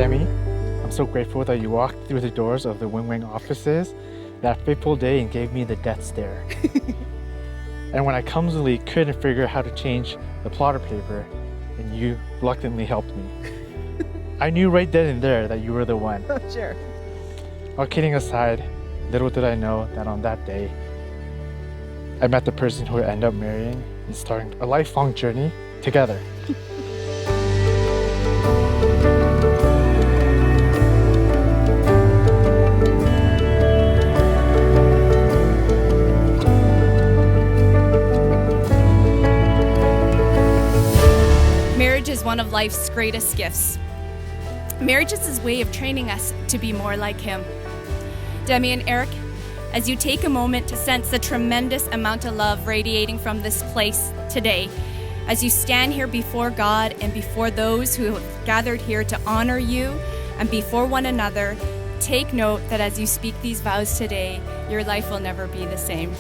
Demi, I'm so grateful that you walked through the doors of the Wing Wing offices that fateful day and gave me the death stare. And when I clumsily couldn't figure out how to change the plotter paper, and you reluctantly helped me. I knew right then and there that you were the one. Sure. All kidding aside, little did I know that on that day, I met the person who would end up marrying and starting a lifelong journey together. Marriage is one of life's greatest gifts. Marriage is his way of training us to be more like him. Demi and Eric, as you take a moment to sense the tremendous amount of love radiating from this place today, as you stand here before God and before those who have gathered here to honor you and before one another, take note that as you speak these vows today, your life will never be the same.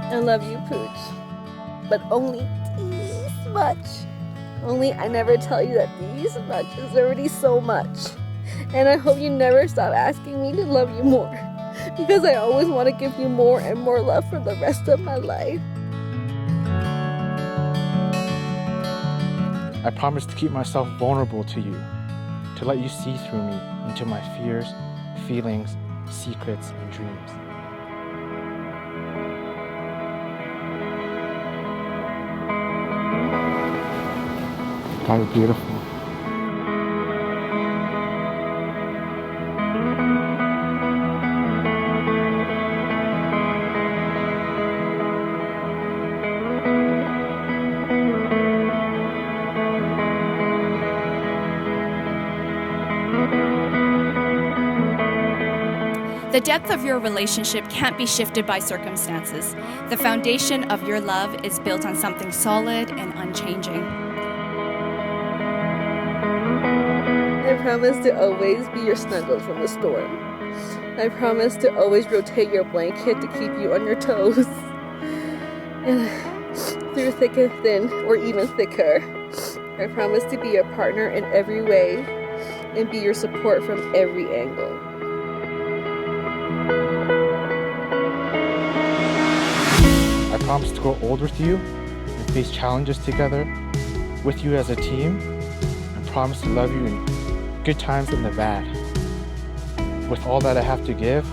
I love you, Pooch, but only this much. Only I never tell you that this much is already so much. And I hope you never stop asking me to love you more, because I always want to give you more and more love for the rest of my life. I promise to keep myself vulnerable to you, to let you see through me into my fears, feelings, secrets, and dreams. God, you're beautiful. The depth of your relationship can't be shifted by circumstances. The foundation of your love is built on something solid and unchanging. I promise to always be your snuggles from the storm. I promise to always rotate your blanket to keep you on your toes. And through thick and thin, or even thicker, I promise to be your partner in every way and be your support from every angle. I promise to grow old with you and face challenges together with you as a team, and promise to love you in good times and the bad. With all that I have to give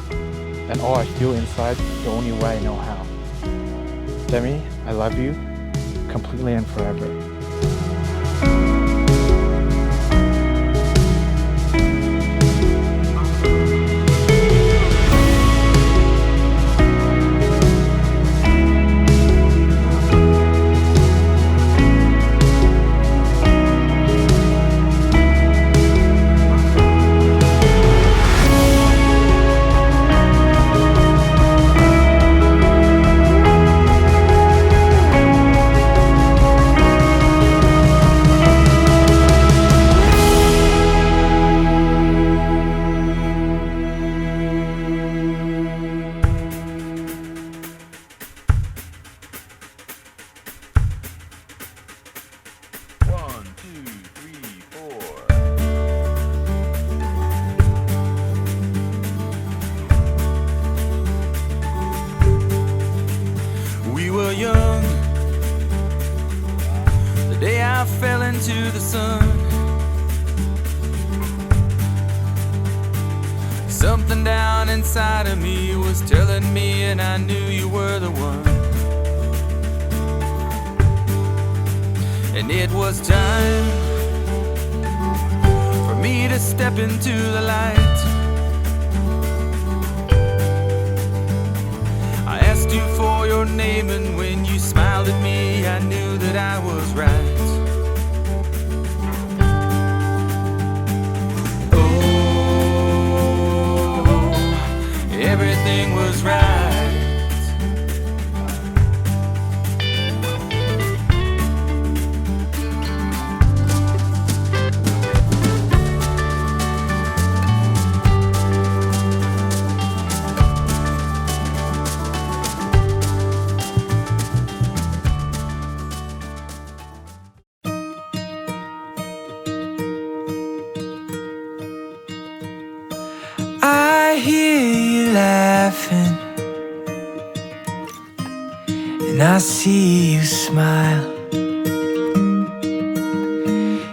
and all I feel inside the only way I know how. Demi, I love you completely and forever. We were young the day I fell into the sun. Something down inside of me was telling me, and I knew you were the one. And it was time for me to step into the light. I asked you for your name, and when you smiled at me, I knew that I was right. Oh, everything see you smile,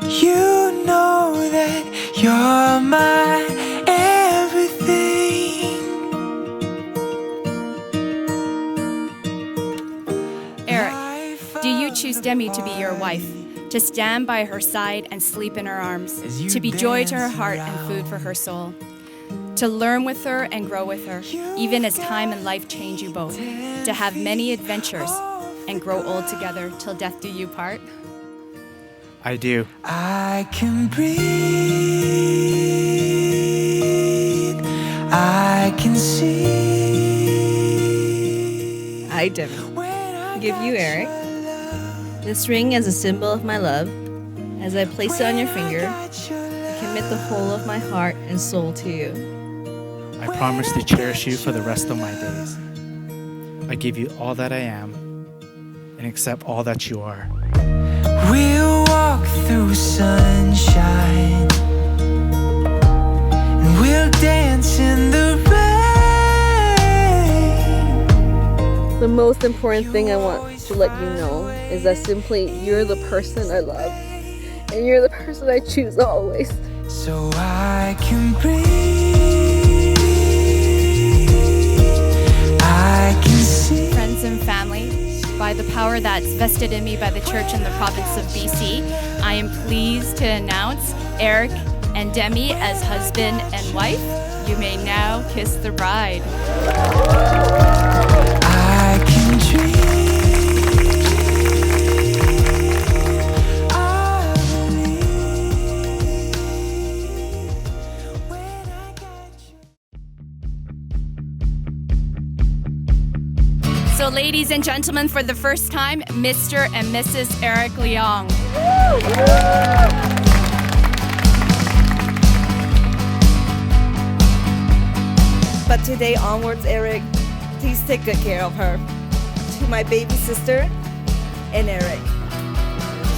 you know that you're my everything. Eric, do you choose Demi to be your wife, to stand by her side and sleep in her arms, to be joy to her heart and food for her soul, to learn with her and grow with her, even as time and life change you both, to have many adventures and grow old together till death do you part? I do. I can breathe, I can see. I, Demi, give you, Eric, this ring as a symbol of my love. As I place it on your finger, I commit the whole of my heart and soul to you. I promise to cherish you for the rest of my days. I give you all that I am and accept all that you are. We'll walk through sunshine and we'll dance in the rain. The most important thing I want to let you know is that simply you're the person I love, and you're the person I choose always. So I can breathe, I can see. Friends and family, by the power that's vested in me by the Church in the province of BC, I am pleased to announce Eric and Demi as husband and wife. You may now kiss the bride. I can dream. So ladies and gentlemen, for the first time, Mr. and Mrs. Eric Leong. But today onwards, Eric, please take good care of her. To my baby sister and Eric.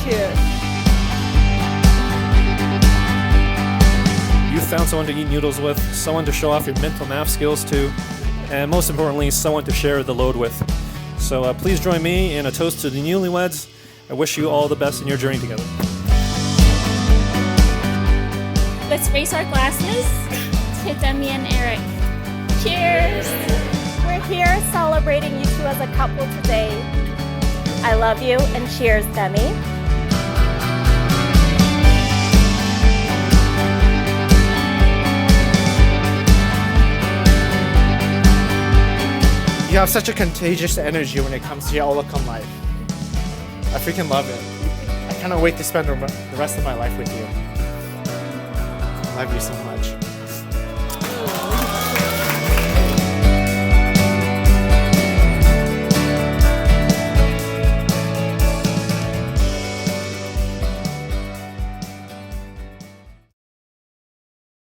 Cheers. You found someone to eat noodles with, someone to show off your mental math skills to, and most importantly, someone to share the load with. So please join me in a toast to the newlyweds. I wish you all the best in your journey together. Let's raise our glasses to Demi and Eric. Cheers! We're here celebrating you two as a couple today. I love you, and cheers, Demi. You have such a contagious energy when it comes to your outlook on life. I freaking love it. I cannot wait to spend the rest of my life with you. I love you so much.